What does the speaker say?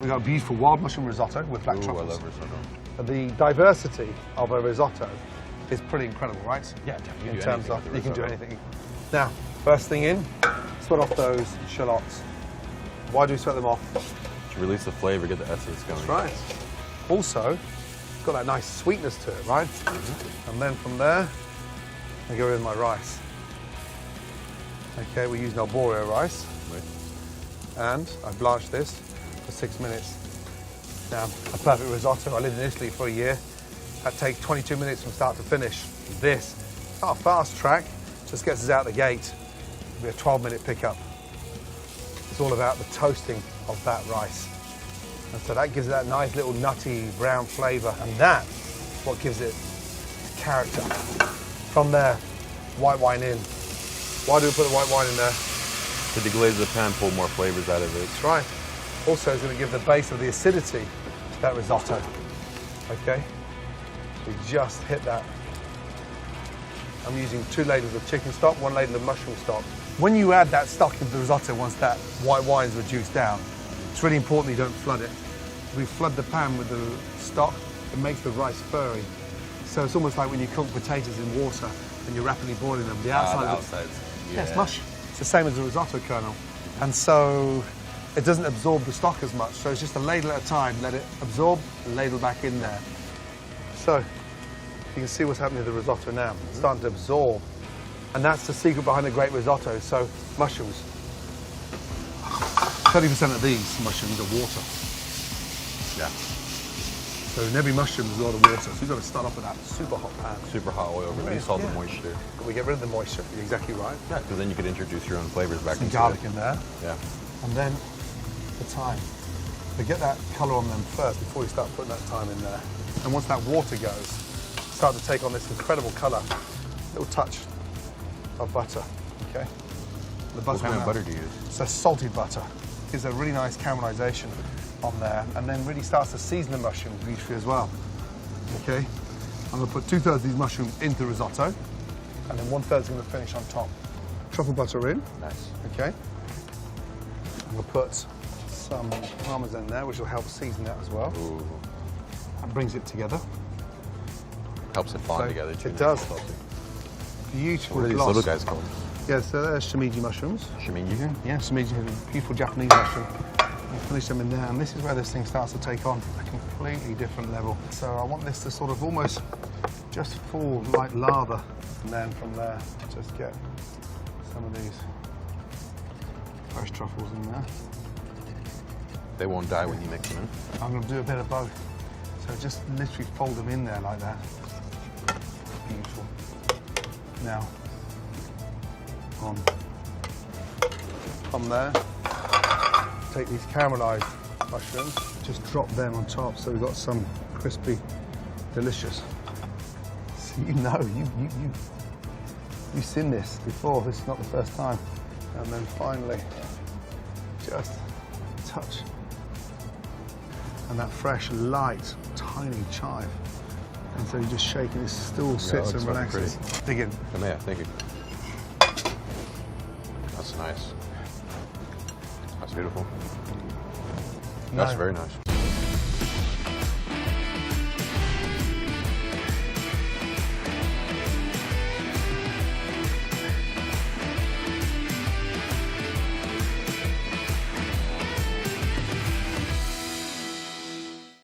We've got a beautiful wild mushroom risotto with black truffles. I love risotto. The diversity of a risotto is pretty incredible, right? Yeah, definitely. In terms of, you can do anything. Now, first thing in, sweat off those shallots. Why do we sweat them off? To release the flavor, get the essence going. That's right. Also, it's got that nice sweetness to it, right? Mm-hmm. And then from there, I go with my rice. Okay, we're using arborio rice. Right. And I blanch this for 6 minutes. Now, a perfect risotto. I lived in Italy for a year. That takes 22 minutes from start to finish. This, not a fast track, just gets us out the gate. It'll be a 12-minute pickup. It's all about the toasting of that rice. And so that gives it that nice little nutty brown flavour. And that's what gives it character. From there, white wine in. Why do we put the white wine in there? To deglaze the pan, pull more flavors out of it. That's right. Also, it's going to give the base of the acidity to that risotto. Okay? We just hit that. I'm using 2 ladles of chicken stock, 1 ladle of mushroom stock. When you add that stock into the risotto, once that white wine's reduced down, it's really important you don't flood it. If we flood the pan with the stock, it makes the rice furry. So it's almost like when you cook potatoes in water and you're rapidly boiling them. The outside yeah, it's mush. It's the same as a risotto kernel. And so it doesn't absorb the stock as much. So it's just a ladle at a time. Let it absorb, ladle back in there. So you can see what's happening to the risotto now. It's starting to absorb. And that's the secret behind a great risotto. So mushrooms. 30% of these mushrooms are water. Yeah. So in every mushroom there's a lot of water. So you've got to start off with that super hot pan. Super hot oil, release all the moisture. We get rid of the moisture. You're exactly right. Yeah, because then you could introduce your own flavors back into it. Some garlic in there. Yeah. And then the thyme. So get that colour on them first before you start putting that thyme in there. And once that water goes, start to take on this incredible colour. Little touch of butter. Okay. The butter. What kind of butter do you use? So salted butter. Gives a really nice caramelisation on there, and then really starts to season the mushrooms beautifully as well. Okay. I'm going to put 2/3 of these mushrooms into the risotto, and then 1/3 is going to finish on top. Truffle butter in. Nice. Okay. I'm going to put some parmesan there, which will help season that as well. Ooh. That brings it together. Helps it bond together too. It does. Beautiful What are these gloss. little guys called? Yeah, so they're shimiji mushrooms. Shimiji? Yeah, shimiji, beautiful Japanese mushroom. You finish them in there, and this is where this thing starts to take on a completely different level. So I want this to sort of almost just fall like lava, and then from there, just get some of these fresh truffles in there. They won't die when you mix them in? I'm going to do a bit of both. So just literally fold them in there like that. Beautiful. Now, on there, take these caramelised mushrooms, just drop them on top so we've got some crispy, delicious. So you know, you've seen this before, this is not the first time. And then finally, just touch. And that fresh, light, tiny chive. And so you're just shaking, it still sits and relaxes. Dig in. Yeah, thank you. That's nice. That's beautiful. That's very nice.